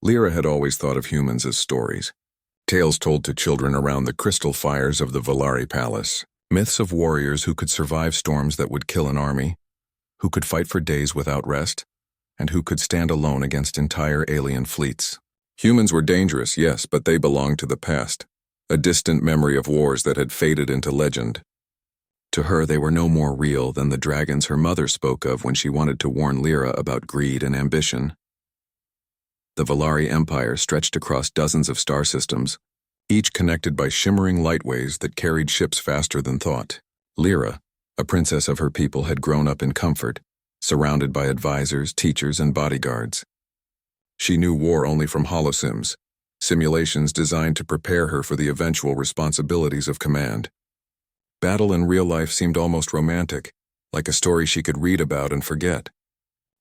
Lyra had always thought of humans as stories. Tales told to children around the crystal fires of the Valari Palace. Myths of warriors who could survive storms that would kill an army, who could fight for days without rest, and who could stand alone against entire alien fleets. Humans were dangerous, yes, but they belonged to the past, a distant memory of wars that had faded into legend. To her, they were no more real than the dragons her mother spoke of when she wanted to warn Lyra about greed and ambition. The Valari Empire stretched across dozens of star systems, each connected by shimmering lightways that carried ships faster than thought. Lyra, a princess of her people, had grown up in comfort, surrounded by advisors, teachers, and bodyguards. She knew war only from holosims, simulations designed to prepare her for the eventual responsibilities of command. Battle in real life seemed almost romantic, like a story she could read about and forget.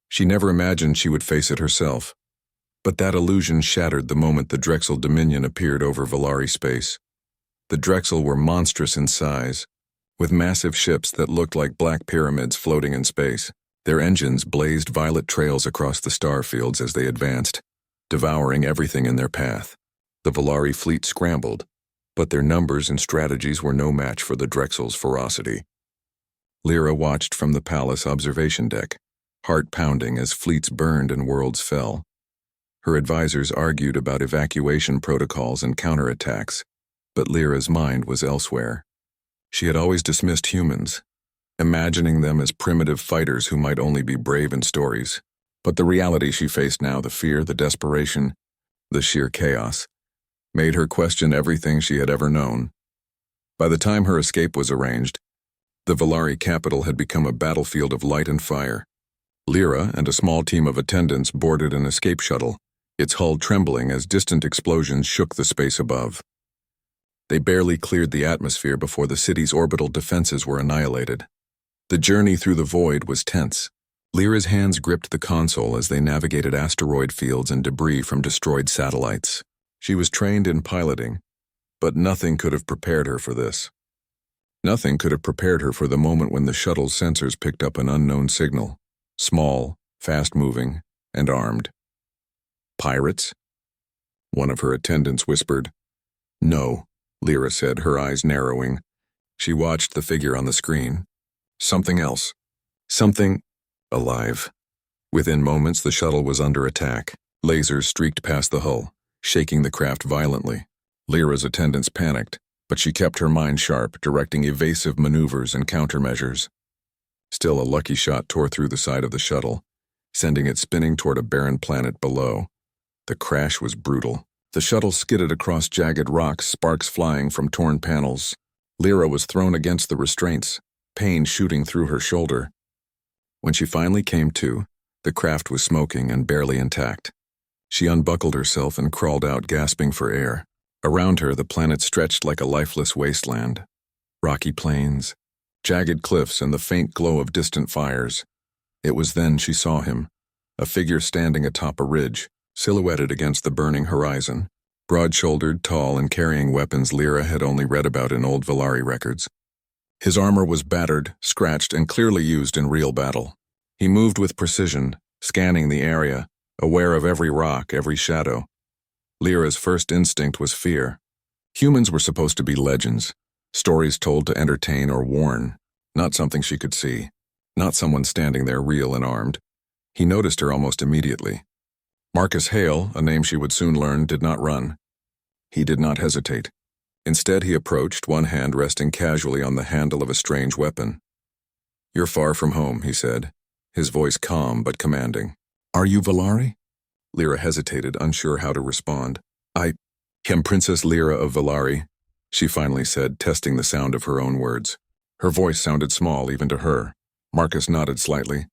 She never imagined she would face it herself. But that illusion shattered the moment the Drexel Dominion appeared over Valari space. The Drexel were monstrous in size, with massive ships that looked like black pyramids floating in space. Their engines blazed violet trails across the star fields as they advanced, devouring everything in their path. The Valari fleet scrambled, but their numbers and strategies were no match for the Drexel's ferocity. Lyra watched from the palace observation deck, heart pounding as fleets burned and worlds fell. Her advisors argued about evacuation protocols and counterattacks, but Lyra's mind was elsewhere. She had always dismissed humans, imagining them as primitive fighters who might only be brave in stories. But the reality she faced now, the fear, the desperation, the sheer chaos, made her question everything she had ever known. By the time her escape was arranged, the Valari capital had become a battlefield of light and fire. Lyra and a small team of attendants boarded an escape shuttle, its hull trembling as distant explosions shook the space above. They barely cleared the atmosphere before the city's orbital defenses were annihilated. The journey through the void was tense. Lyra's hands gripped the console as they navigated asteroid fields and debris from destroyed satellites. She was trained in piloting, but nothing could have prepared her for this. Nothing could have prepared her for the moment when the shuttle's sensors picked up an unknown signal, small, fast-moving, and armed. Pirates? One of her attendants whispered. No, Lyra said, her eyes narrowing. She watched the figure on the screen. Something else. Something alive. Within moments, the shuttle was under attack. Lasers streaked past the hull, shaking the craft violently. Lyra's attendants panicked, but she kept her mind sharp, directing evasive maneuvers and countermeasures. Still, a lucky shot tore through the side of the shuttle, sending it spinning toward a barren planet below. The crash was brutal. The shuttle skidded across jagged rocks, sparks flying from torn panels. Lyra was thrown against the restraints, pain shooting through her shoulder. When she finally came to, the craft was smoking and barely intact. She unbuckled herself and crawled out, gasping for air. Around her, the planet stretched like a lifeless wasteland. Rocky plains, jagged cliffs, and the faint glow of distant fires. It was then she saw him, a figure standing atop a ridge, silhouetted against the burning horizon. Broad-shouldered, tall, and carrying weapons Lyra had only read about in old Valari records. His armor was battered, scratched, and clearly used in real battle. He moved with precision, scanning the area, aware of every rock, every shadow. Lyra's first instinct was fear. Humans were supposed to be legends, stories told to entertain or warn, not something she could see, not someone standing there real and armed. He noticed her almost immediately. Marcus Hale, a name she would soon learn, did not run. He did not hesitate. Instead, he approached, one hand resting casually on the handle of a strange weapon. "You're far from home," he said, his voice calm but commanding. "Are you Valari?" Lyra hesitated, unsure how to respond. "I am Princess Lyra of Valari," she finally said, testing the sound of her own words. Her voice sounded small even to her. Marcus nodded slightly.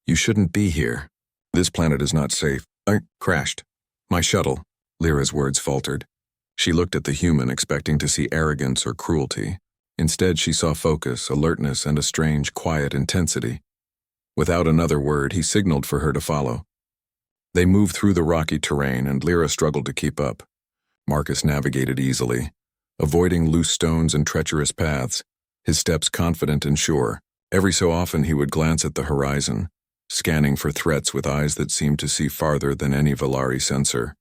"You shouldn't be here. This planet is not safe. I crashed. My shuttle," Lyra's words faltered. She looked at the human, expecting to see arrogance or cruelty. Instead, she saw focus, alertness, and a strange, quiet intensity. Without another word, he signaled for her to follow. They moved through the rocky terrain, and Lyra struggled to keep up. Marcus navigated easily, avoiding loose stones and treacherous paths, his steps confident and sure. Every so often he would glance at the horizon, scanning for threats with eyes that seemed to see farther than any Valari sensor.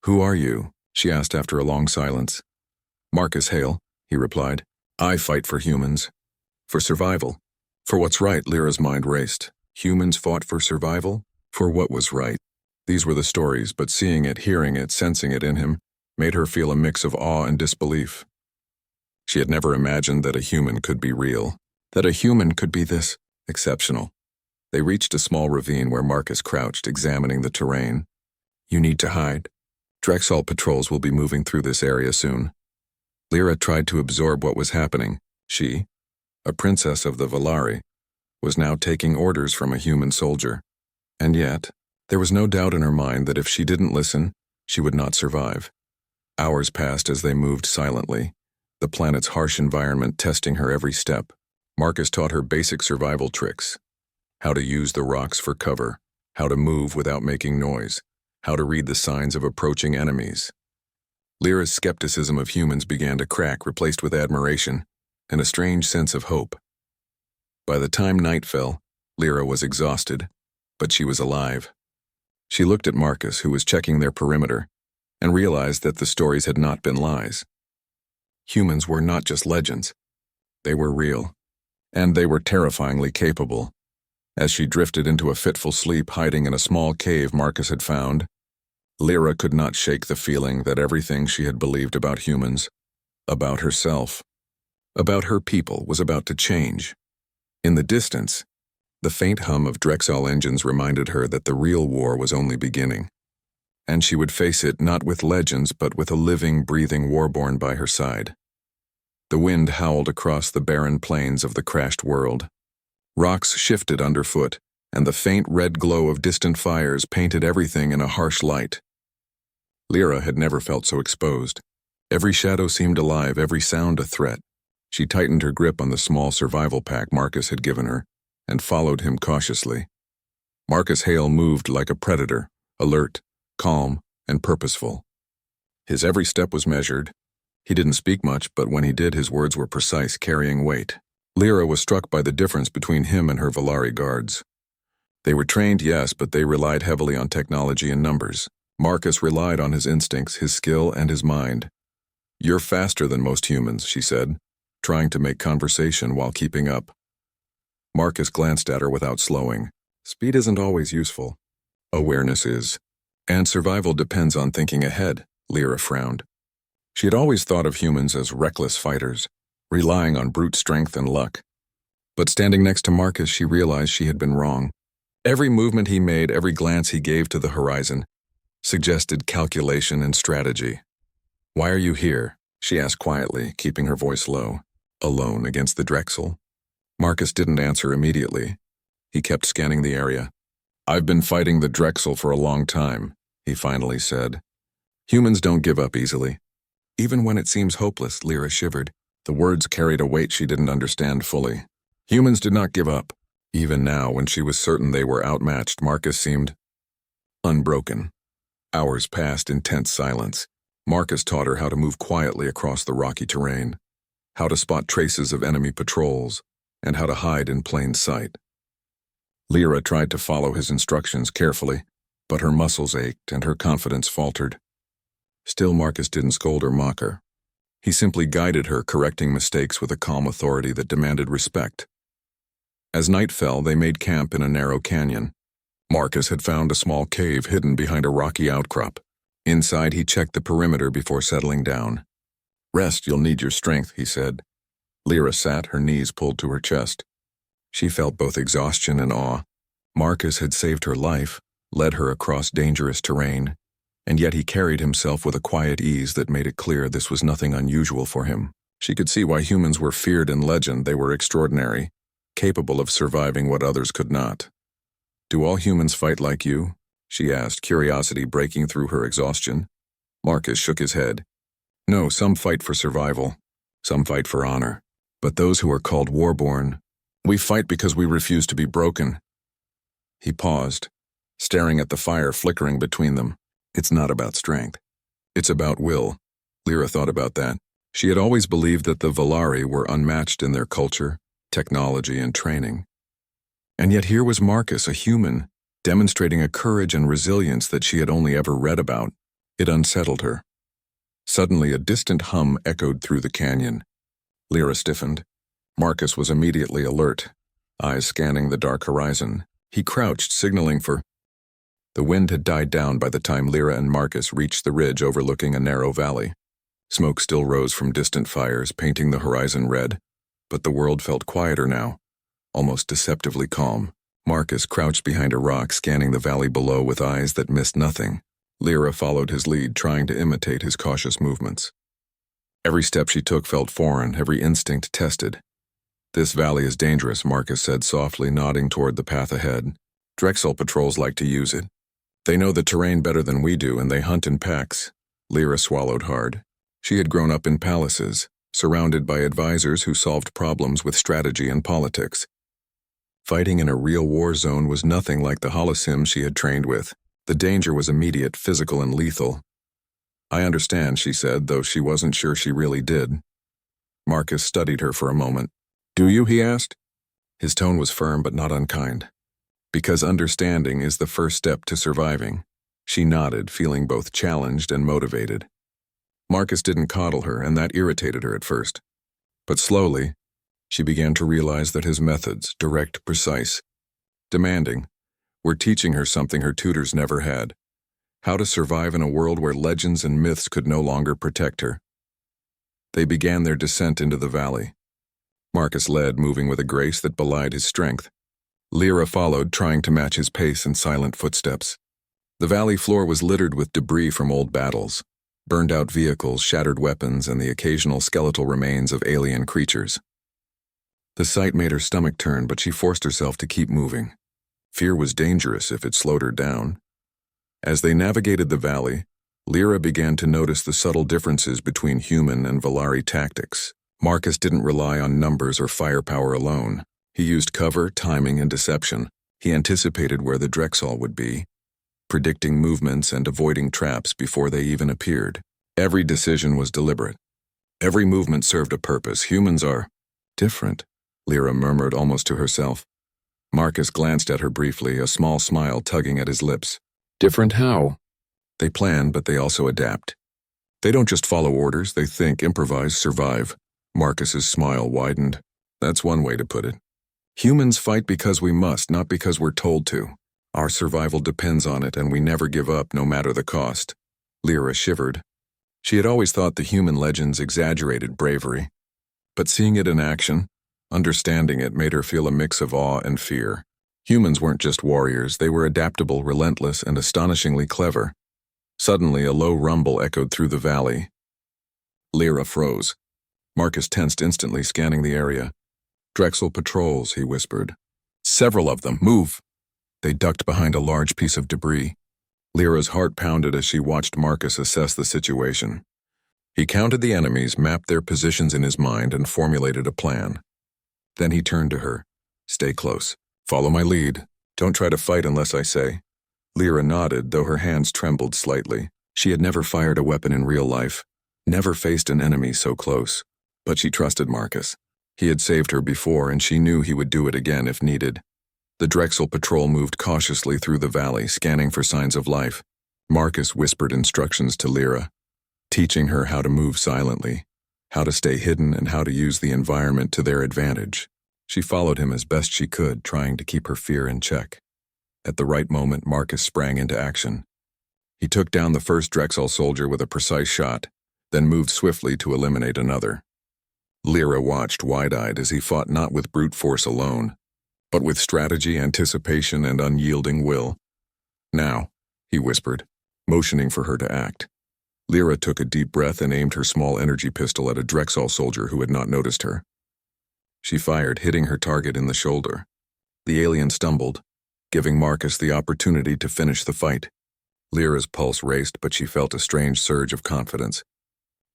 "Who are you?" she asked after a long silence. "Marcus Hale," he replied. "I fight for humans. For survival. For what's right," Lyra's mind raced. Humans fought for survival? For what was right? These were the stories, but seeing it, hearing it, sensing it in him, made her feel a mix of awe and disbelief. She had never imagined that a human could be real, that a human could be this exceptional. They reached a small ravine where Marcus crouched, examining the terrain. "You need to hide. Drexel patrols will be moving through this area soon." Lyra tried to absorb what was happening. She, a princess of the Valari, was now taking orders from a human soldier. And yet, there was no doubt in her mind that if she didn't listen, she would not survive. Hours passed as they moved silently, the planet's harsh environment testing her every step. Marcus taught her basic survival tricks: how to use the rocks for cover, how to move without making noise, how to read the signs of approaching enemies. Lyra's skepticism of humans began to crack, replaced with admiration and a strange sense of hope. By the time night fell, Lyra was exhausted, but she was alive. She looked at Marcus, who was checking their perimeter, and realized that the stories had not been lies. Humans were not just legends. They were real, and they were terrifyingly capable. As she drifted into a fitful sleep hiding in a small cave Marcus had found, Lyra could not shake the feeling that everything she had believed about humans, about herself, about her people, was about to change. In the distance, the faint hum of Drexel engines reminded her that the real war was only beginning, and she would face it not with legends but with a living, breathing warborn by her side. The wind howled across the barren plains of the crashed world. Rocks shifted underfoot, and the faint red glow of distant fires painted everything in a harsh light. Lyra had never felt so exposed. Every shadow seemed alive, every sound a threat. She tightened her grip on the small survival pack Marcus had given her, and followed him cautiously. Marcus Hale moved like a predator, alert, calm, and purposeful. His every step was measured. He didn't speak much, but when he did, his words were precise, carrying weight. Lyra was struck by the difference between him and her Valari guards. They were trained, yes, but they relied heavily on technology and numbers. Marcus relied on his instincts, his skill, and his mind. "You're faster than most humans," she said, trying to make conversation while keeping up. Marcus glanced at her without slowing. "Speed isn't always useful. Awareness is. And survival depends on thinking ahead," Lyra frowned. She had always thought of humans as reckless fighters, relying on brute strength and luck. But standing next to Marcus, she realized she had been wrong. Every movement he made, every glance he gave to the horizon, suggested calculation and strategy. "Why are you here?" she asked quietly, keeping her voice low. "Alone against the Drexel?" Marcus didn't answer immediately. He kept scanning the area. "I've been fighting the Drexel for a long time," he finally said. "Humans don't give up easily." "Even when it seems hopeless," Lyra shivered. The words carried a weight she didn't understand fully. Humans did not give up. Even now, when she was certain they were outmatched, Marcus seemed unbroken. Hours passed in tense silence. Marcus taught her how to move quietly across the rocky terrain, how to spot traces of enemy patrols, and how to hide in plain sight. Lyra tried to follow his instructions carefully, but her muscles ached and her confidence faltered. Still, Marcus didn't scold or mock her. He simply guided her, correcting mistakes with a calm authority that demanded respect. As night fell, they made camp in a narrow canyon. Marcus had found a small cave hidden behind a rocky outcrop. Inside, he checked the perimeter before settling down. "Rest, you'll need your strength," he said. Lyra sat, her knees pulled to her chest. She felt both exhaustion and awe. Marcus had saved her life, led her across dangerous terrain, and yet he carried himself with a quiet ease that made it clear this was nothing unusual for him. She could see why humans were feared in legend. They were extraordinary, capable of surviving what others could not. "Do all humans fight like you?" she asked, curiosity breaking through her exhaustion. Marcus shook his head. "No, some fight for survival. Some fight for honor. But those who are called warborn, we fight because we refuse to be broken." He paused, staring at the fire flickering between them. "It's not about strength. It's about will." Lyra thought about that. She had always believed that the Valari were unmatched in their culture, technology, and training. And yet here was Marcus, a human, demonstrating a courage and resilience that she had only ever read about. It unsettled her. Suddenly, a distant hum echoed through the canyon. Lyra stiffened. Marcus was immediately alert, eyes scanning the dark horizon. He crouched, signaling for... The wind had died down by the time Lyra and Marcus reached the ridge overlooking a narrow valley. Smoke still rose from distant fires, painting the horizon red, but the world felt quieter now, almost deceptively calm. Marcus crouched behind a rock, scanning the valley below with eyes that missed nothing. Lyra followed his lead, trying to imitate his cautious movements. Every step she took felt foreign, every instinct tested. "This valley is dangerous," Marcus said softly, nodding toward the path ahead. "Drexel patrols like to use it. They know the terrain better than we do, and they hunt in packs." Lyra swallowed hard. She had grown up in palaces, surrounded by advisors who solved problems with strategy and politics. Fighting in a real war zone was nothing like the holosims she had trained with. The danger was immediate, physical, and lethal. "I understand," she said, though she wasn't sure she really did. Marcus studied her for a moment. "Do you?" he asked. His tone was firm but not unkind. "Because understanding is the first step to surviving." She nodded, feeling both challenged and motivated. Marcus didn't coddle her, and that irritated her at first. But slowly, she began to realize that his methods, direct, precise, demanding, were teaching her something her tutors never had: how to survive in a world where legends and myths could no longer protect her. They began their descent into the valley. Marcus led, moving with a grace that belied his strength. Lyra followed, trying to match his pace in silent footsteps. The valley floor was littered with debris from old battles, burned-out vehicles, shattered weapons, and the occasional skeletal remains of alien creatures. The sight made her stomach turn, but she forced herself to keep moving. Fear was dangerous if it slowed her down. As they navigated the valley, Lyra began to notice the subtle differences between human and Volari tactics. Marcus didn't rely on numbers or firepower alone. He used cover, timing, and deception. He anticipated where the Drexel would be, predicting movements and avoiding traps before they even appeared. Every decision was deliberate. Every movement served a purpose. "Humans are different," Lyra murmured almost to herself. Marcus glanced at her briefly, a small smile tugging at his lips. "Different how?" "They plan, but they also adapt. They don't just follow orders, they think, improvise, survive." Marcus's smile widened. "That's one way to put it. Humans fight because we must, not because we're told to. Our survival depends on it, and we never give up, no matter the cost." Lyra shivered. She had always thought the human legends exaggerated bravery, but seeing it in action, understanding it, made her feel a mix of awe and fear. Humans weren't just warriors, they were adaptable, relentless, and astonishingly clever. Suddenly, a low rumble echoed through the valley. Lyra froze. Marcus tensed instantly, scanning the area. "Drexel patrols," he whispered. "Several of them. Move!" They ducked behind a large piece of debris. Lyra's heart pounded as she watched Marcus assess the situation. He counted the enemies, mapped their positions in his mind, and formulated a plan. Then he turned to her. "Stay close. Follow my lead. Don't try to fight unless I say." Lyra nodded, though her hands trembled slightly. She had never fired a weapon in real life, never faced an enemy so close. But she trusted Marcus. He had saved her before, and she knew he would do it again if needed. The Drexel patrol moved cautiously through the valley, scanning for signs of life. Marcus whispered instructions to Lyra, teaching her how to move silently, how to stay hidden, and how to use the environment to their advantage. She followed him as best she could, trying to keep her fear in check. At the right moment, Marcus sprang into action. He took down the first Drexel soldier with a precise shot, then moved swiftly to eliminate another. Lyra watched wide-eyed as he fought not with brute force alone, but with strategy, anticipation, and unyielding will. "Now," he whispered, motioning for her to act. Lyra took a deep breath and aimed her small energy pistol at a Drexel soldier who had not noticed her. She fired, hitting her target in the shoulder. The alien stumbled, giving Marcus the opportunity to finish the fight. Lyra's pulse raced, but she felt a strange surge of confidence.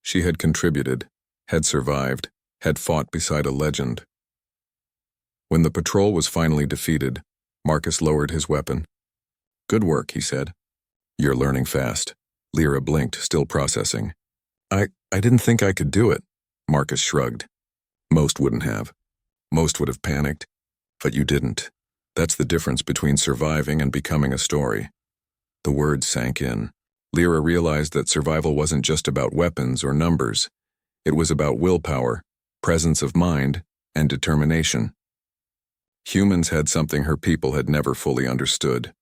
She had contributed, had survived, had fought beside a legend. When the patrol was finally defeated, Marcus lowered his weapon. "Good work," he said. "You're learning fast." Lyra blinked, still processing. I didn't think I could do it." Marcus shrugged. "Most wouldn't have. Most would have panicked. But you didn't. That's the difference between surviving and becoming a story." The words sank in. Lyra realized that survival wasn't just about weapons or numbers. It was about willpower, presence of mind, and determination. Humans had something her people had never fully understood: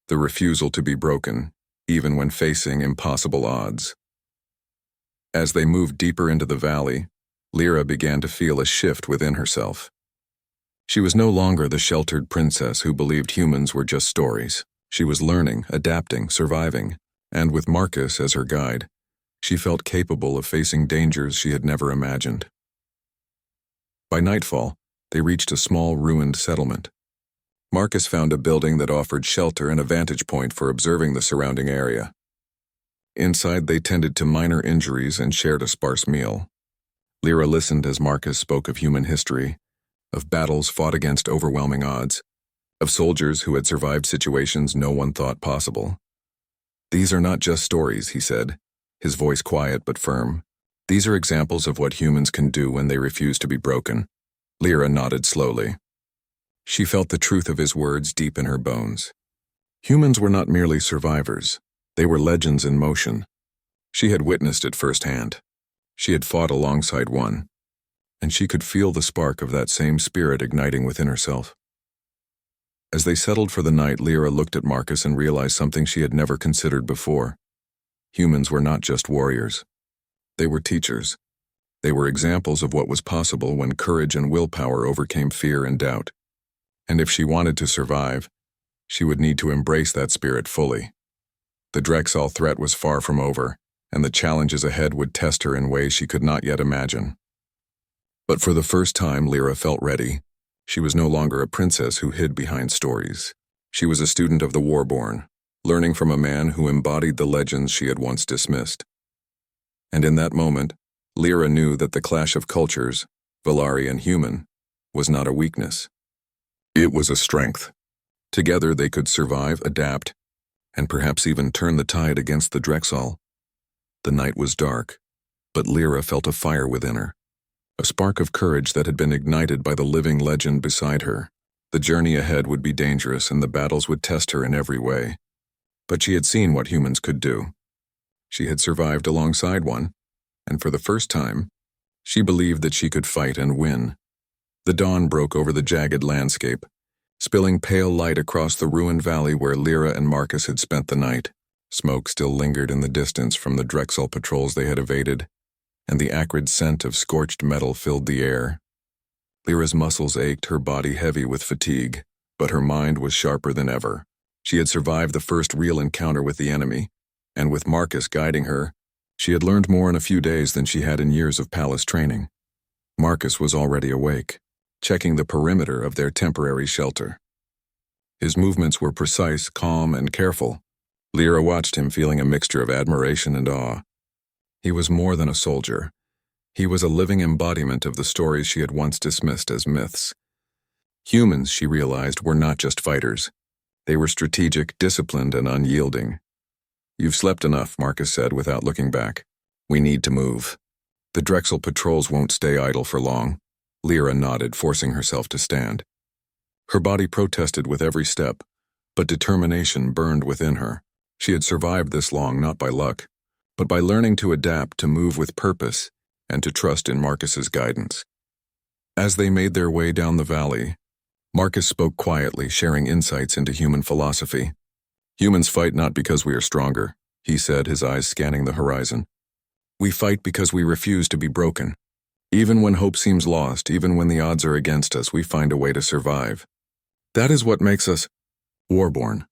the refusal to be broken, even when facing impossible odds. As they moved deeper into the valley, Lyra began to feel a shift within herself. She was no longer the sheltered princess who believed humans were just stories. She was learning, adapting, surviving, and with Marcus as her guide, she felt capable of facing dangers she had never imagined. By nightfall, they reached a small ruined settlement. Marcus found a building that offered shelter and a vantage point for observing the surrounding area. Inside, they tended to minor injuries and shared a sparse meal. Lyra listened as Marcus spoke of human history, of battles fought against overwhelming odds, of soldiers who had survived situations no one thought possible. "These are not just stories," he said, his voice quiet but firm. "These are examples of what humans can do when they refuse to be broken." Lyra nodded slowly. She felt the truth of his words deep in her bones. Humans were not merely survivors. They were legends in motion. She had witnessed it firsthand. She had fought alongside one, and she could feel the spark of that same spirit igniting within herself. As they settled for the night, Lyra looked at Marcus and realized something she had never considered before. Humans were not just warriors. They were teachers. They were examples of what was possible when courage and willpower overcame fear and doubt. And if she wanted to survive, she would need to embrace that spirit fully. The Drexel threat was far from over, and the challenges ahead would test her in ways she could not yet imagine. But for the first time, Lyra felt ready. She was no longer a princess who hid behind stories. She was a student of the warborn, learning from a man who embodied the legends she had once dismissed. And in that moment, Lyra knew that the clash of cultures, Valari and human, was not a weakness. It was a strength. Together they could survive, adapt, and perhaps even turn the tide against the Drexel. The night was dark, but Lyra felt a fire within her, a spark of courage that had been ignited by the living legend beside her. The journey ahead would be dangerous and the battles would test her in every way. But she had seen what humans could do. She had survived alongside one, and for the first time, she believed that she could fight and win. The dawn broke over the jagged landscape, spilling pale light across the ruined valley where Lyra and Marcus had spent the night. Smoke still lingered in the distance from the Drexel patrols they had evaded, and the acrid scent of scorched metal filled the air. Lyra's muscles ached, her body heavy with fatigue, but her mind was sharper than ever. She had survived the first real encounter with the enemy, and with Marcus guiding her, she had learned more in a few days than she had in years of palace training. Marcus was already awake, checking the perimeter of their temporary shelter. His movements were precise, calm, and careful. Lyra watched him, feeling a mixture of admiration and awe. He was more than a soldier. He was a living embodiment of the stories she had once dismissed as myths. Humans, she realized, were not just fighters. They were strategic, disciplined, and unyielding. "You've slept enough," Marcus said without looking back. "We need to move. The Drexel patrols won't stay idle for long." Lyra nodded, forcing herself to stand. Her body protested with every step, but determination burned within her. She had survived this long not by luck, but by learning to adapt, to move with purpose, and to trust in Marcus's guidance. As they made their way down the valley, Marcus spoke quietly, sharing insights into human philosophy. "Humans fight not because we are stronger," he said, his eyes scanning the horizon. "We fight because we refuse to be broken. Even when hope seems lost, even when the odds are against us, we find a way to survive. That is what makes us warborn."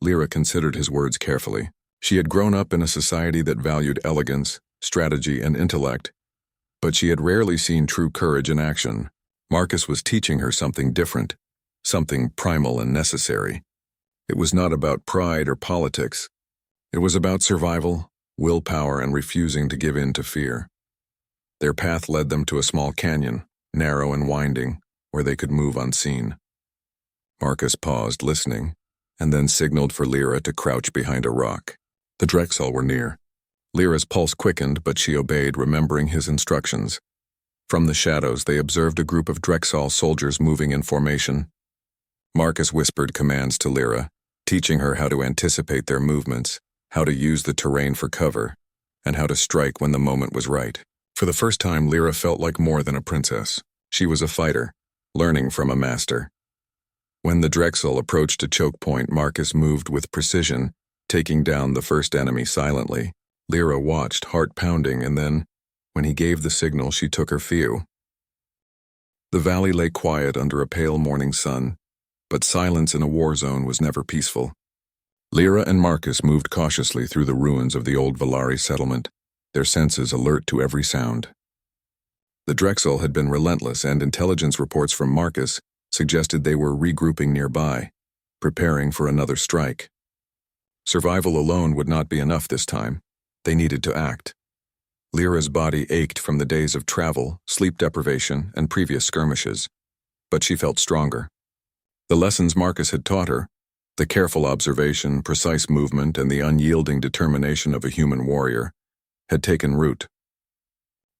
Lyra considered his words carefully. She had grown up in a society that valued elegance, strategy, and intellect, but she had rarely seen true courage in action. Marcus was teaching her something different, something primal and necessary. It was not about pride or politics. It was about survival, willpower, and refusing to give in to fear. Their path led them to a small canyon, narrow and winding, where they could move unseen. Marcus paused, listening, and then signaled for Lyra to crouch behind a rock. The Drexel were near. Lyra's pulse quickened, but she obeyed, remembering his instructions. From the shadows, they observed a group of Drexel soldiers moving in formation. Marcus whispered commands to Lyra, teaching her how to anticipate their movements, how to use the terrain for cover, and how to strike when the moment was right. For the first time, Lyra felt like more than a princess. She was a fighter, learning from a master. When the Drexel approached a choke point, Marcus moved with precision, taking down the first enemy silently. Lyra watched, heart pounding, and then, when he gave the signal, she took her few. The valley lay quiet under a pale morning sun, but silence in a war zone was never peaceful. Lyra and Marcus moved cautiously through the ruins of the old Valari settlement, their senses alert to every sound. The Drexel had been relentless, and intelligence reports from Marcus suggested they were regrouping nearby, preparing for another strike. Survival alone would not be enough this time. They needed to act. Lyra's body ached from the days of travel, sleep deprivation, and previous skirmishes, but she felt stronger. The lessons Marcus had taught her, the careful observation, precise movement, and the unyielding determination of a human warrior, had taken root.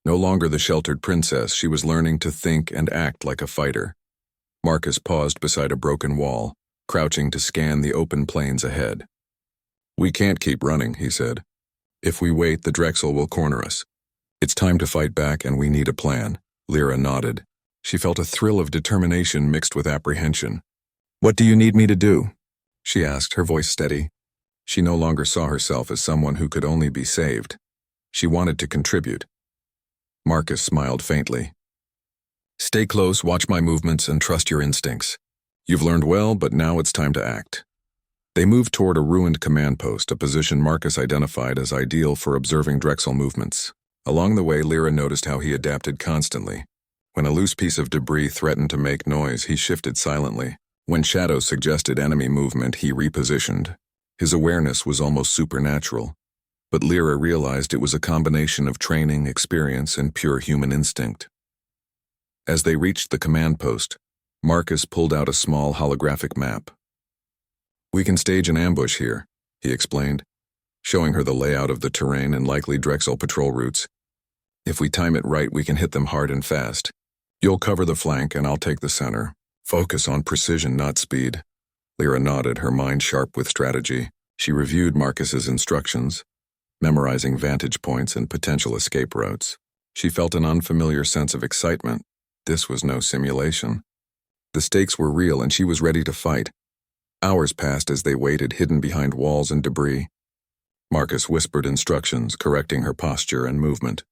No longer the sheltered princess, she was learning to think and act like a fighter. Marcus paused beside a broken wall, crouching to scan the open plains ahead. "We can't keep running," he said. "If we wait, the Drexel will corner us. It's time to fight back, and we need a plan." Lyra nodded. She felt a thrill of determination mixed with apprehension. "What do you need me to do?" she asked, her voice steady. She no longer saw herself as someone who could only be saved. She wanted to contribute. Marcus smiled faintly. "Stay close, watch my movements, and trust your instincts. You've learned well, but now it's time to act." They moved toward a ruined command post, a position Marcus identified as ideal for observing Drexel movements. Along the way, Lyra noticed how he adapted constantly. When a loose piece of debris threatened to make noise, he shifted silently. When shadows suggested enemy movement, he repositioned. His awareness was almost supernatural, but Lyra realized it was a combination of training, experience, and pure human instinct. As they reached the command post, Marcus pulled out a small holographic map. "We can stage an ambush here," he explained, showing her the layout of the terrain and likely Drexel patrol routes. "If we time it right, we can hit them hard and fast. You'll cover the flank, and I'll take the center. Focus on precision, not speed." Lyra nodded, her mind sharp with strategy. She reviewed Marcus's instructions, memorizing vantage points and potential escape routes. She felt an unfamiliar sense of excitement. This was no simulation. The stakes were real, and she was ready to fight. Hours passed as they waited, hidden behind walls and debris. Marcus whispered instructions, correcting her posture and movement.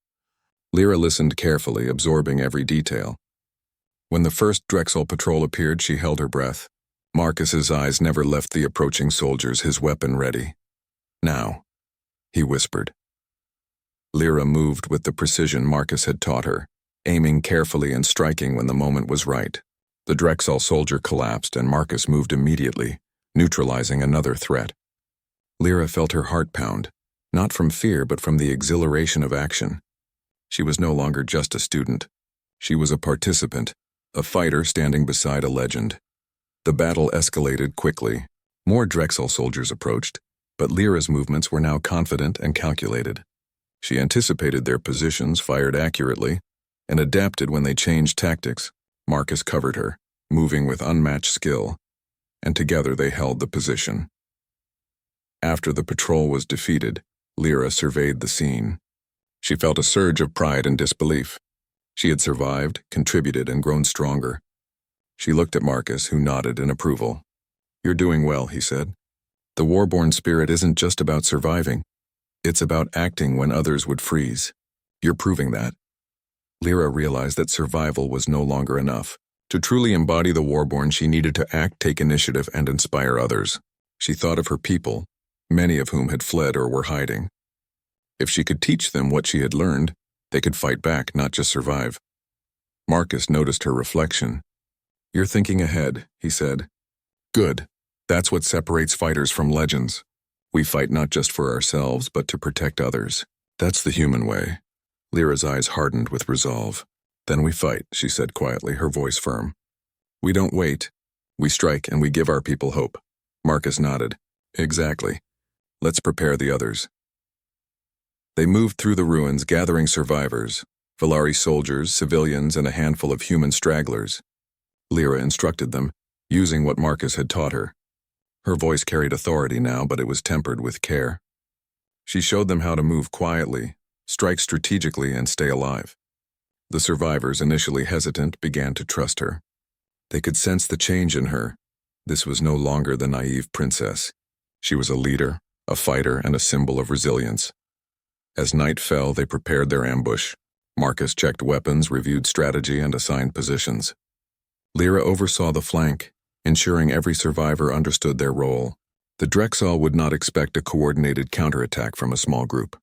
Lyra listened carefully, absorbing every detail. When the first Drexel patrol appeared, she held her breath. Marcus's eyes never left the approaching soldiers, his weapon ready. "Now," he whispered. Lyra moved with the precision Marcus had taught her, aiming carefully and striking when the moment was right. The Drexel soldier collapsed, and Marcus moved immediately, neutralizing another threat. Lyra felt her heart pound, not from fear but from the exhilaration of action. She was no longer just a student. She was a participant, a fighter standing beside a legend. The battle escalated quickly. More Drexel soldiers approached, but Lyra's movements were now confident and calculated. She anticipated their positions, fired accurately, and adapted when they changed tactics. Marcus covered her, moving with unmatched skill, and together they held the position. After the patrol was defeated, Lyra surveyed the scene. She felt a surge of pride and disbelief. She had survived, contributed, and grown stronger. She looked at Marcus, who nodded in approval. "You're doing well," he said. "The warborn spirit isn't just about surviving. It's about acting when others would freeze. You're proving that." Lyra realized that survival was no longer enough. To truly embody the warborn, she needed to act, take initiative, and inspire others. She thought of her people, many of whom had fled or were hiding. If she could teach them what she had learned, they could fight back, not just survive. Marcus noticed her reflection. "You're thinking ahead," he said. "Good. That's what separates fighters from legends. We fight not just for ourselves, but to protect others. That's the human way." Lyra's eyes hardened with resolve. "Then we fight," she said quietly, her voice firm. "We don't wait. We strike, and we give our people hope." Marcus nodded. "Exactly. Let's prepare the others." They moved through the ruins, gathering survivors, Valari soldiers, civilians, and a handful of human stragglers. Lyra instructed them, using what Marcus had taught her. Her voice carried authority now, but it was tempered with care. She showed them how to move quietly, strike strategically, and stay alive. The survivors, initially hesitant, began to trust her. They could sense the change in her. This was no longer the naive princess. She was a leader, a fighter, and a symbol of resilience. As night fell, they prepared their ambush. Marcus checked weapons, reviewed strategy, and assigned positions. Lyra oversaw the flank, ensuring every survivor understood their role. The Drexel would not expect a coordinated counterattack from a small group.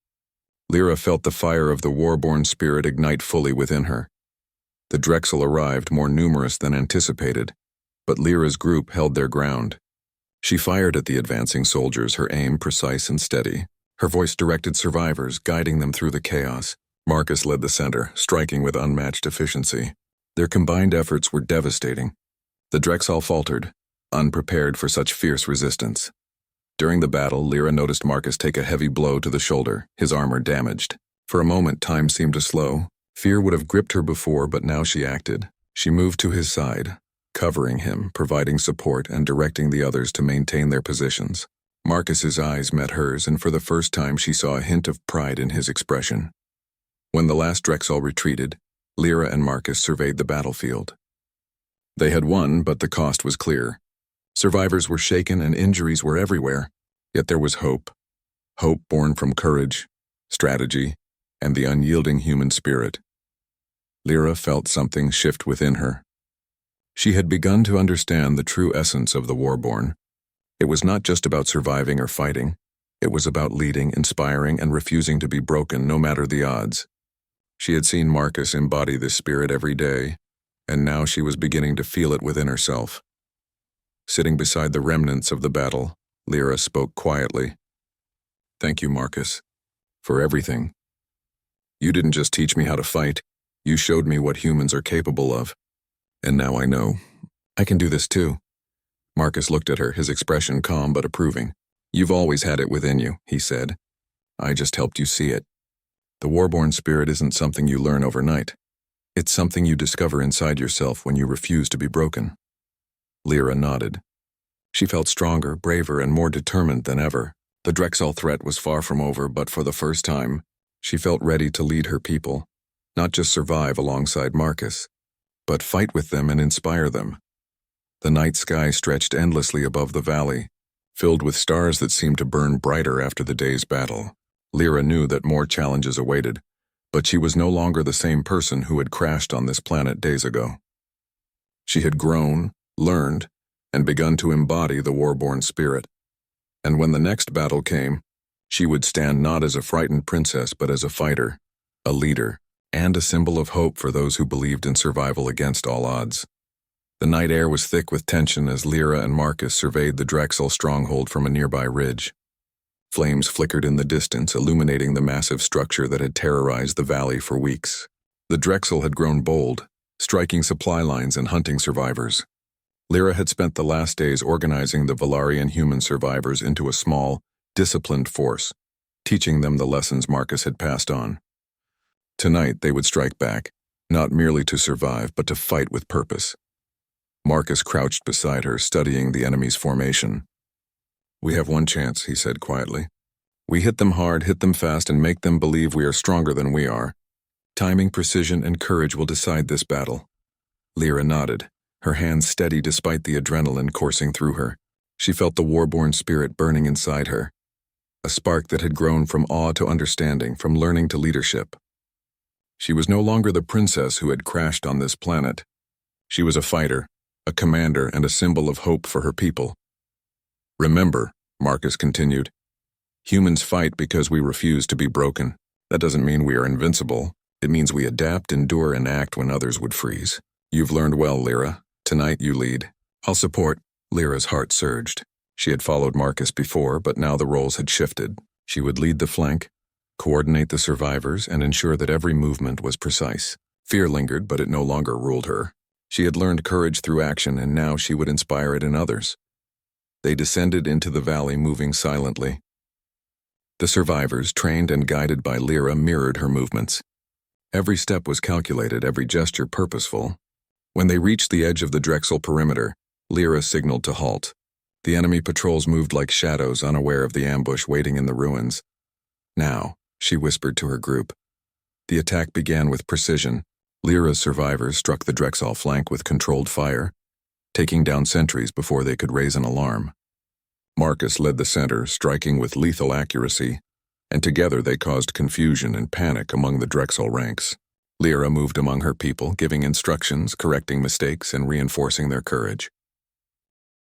Lyra felt the fire of the war-born spirit ignite fully within her. The Drexel arrived, more numerous than anticipated, but Lyra's group held their ground. She fired at the advancing soldiers, her aim precise and steady. Her voice directed survivors, guiding them through the chaos. Marcus led the center, striking with unmatched efficiency. Their combined efforts were devastating. The Drexel faltered, unprepared for such fierce resistance. During the battle, Lyra noticed Marcus take a heavy blow to the shoulder, his armor damaged. For a moment, time seemed to slow. Fear would have gripped her before, but now she acted. She moved to his side, covering him, providing support, and directing the others to maintain their positions. Marcus's eyes met hers, and for the first time she saw a hint of pride in his expression. When the last Drexel retreated, Lyra and Marcus surveyed the battlefield. They had won, but the cost was clear. Survivors were shaken and injuries were everywhere, yet there was hope. Hope born from courage, strategy, and the unyielding human spirit. Lyra felt something shift within her. She had begun to understand the true essence of the Warborn. It was not just about surviving or fighting. It was about leading, inspiring, and refusing to be broken no matter the odds. She had seen Marcus embody this spirit every day, and now she was beginning to feel it within herself. Sitting beside the remnants of the battle, Lyra spoke quietly. "Thank you, Marcus, for everything. You didn't just teach me how to fight, you showed me what humans are capable of. And now I know. I can do this too." Marcus looked at her, his expression calm but approving. "You've always had it within you," he said. "I just helped you see it. The Warborn spirit isn't something you learn overnight. It's something you discover inside yourself when you refuse to be broken." Lyra nodded. She felt stronger, braver, and more determined than ever. The Drexel threat was far from over, but for the first time, she felt ready to lead her people, not just survive alongside Marcus, but fight with them and inspire them. The night sky stretched endlessly above the valley, filled with stars that seemed to burn brighter after the day's battle. Lyra knew that more challenges awaited, but she was no longer the same person who had crashed on this planet days ago. She had grown, learned, and begun to embody the Warborn spirit. And when the next battle came, she would stand not as a frightened princess but as a fighter, a leader, and a symbol of hope for those who believed in survival against all odds. The night air was thick with tension as Lyra and Marcus surveyed the Drexel stronghold from a nearby ridge. Flames flickered in the distance, illuminating the massive structure that had terrorized the valley for weeks. The Drexel had grown bold, striking supply lines and hunting survivors. Lyra had spent the last days organizing the Valarian human survivors into a small, disciplined force, teaching them the lessons Marcus had passed on. Tonight they would strike back, not merely to survive but to fight with purpose. Marcus crouched beside her, studying the enemy's formation. "We have one chance," he said quietly. "We hit them hard, hit them fast, and make them believe we are stronger than we are. Timing, precision, and courage will decide this battle." Lyra nodded, her hands steady despite the adrenaline coursing through her. She felt the Warborn spirit burning inside her, a spark that had grown from awe to understanding, from learning to leadership. She was no longer the princess who had crashed on this planet. She was a fighter, a commander, and a symbol of hope for her people. "Remember," Marcus continued, "humans fight because we refuse to be broken. That doesn't mean we are invincible. It means we adapt, endure, and act when others would freeze. You've learned well, Lyra. Tonight you lead. I'll support." Lyra's heart surged. She had followed Marcus before, but now the roles had shifted. She would lead the flank, coordinate the survivors, and ensure that every movement was precise. Fear lingered, but it no longer ruled her. She had learned courage through action, and now she would inspire it in others. They descended into the valley, moving silently. The survivors, trained and guided by Lyra, mirrored her movements. Every step was calculated, every gesture purposeful. When they reached the edge of the Drexel perimeter, Lyra signaled to halt. The enemy patrols moved like shadows, unaware of the ambush waiting in the ruins. Now, she whispered to her group. The attack began with precision. Lyra's survivors struck the Drexel flank with controlled fire, taking down sentries before they could raise an alarm. Marcus led the center, striking with lethal accuracy, and together they caused confusion and panic among the Drexel ranks. Lyra moved among her people, giving instructions, correcting mistakes, and reinforcing their courage.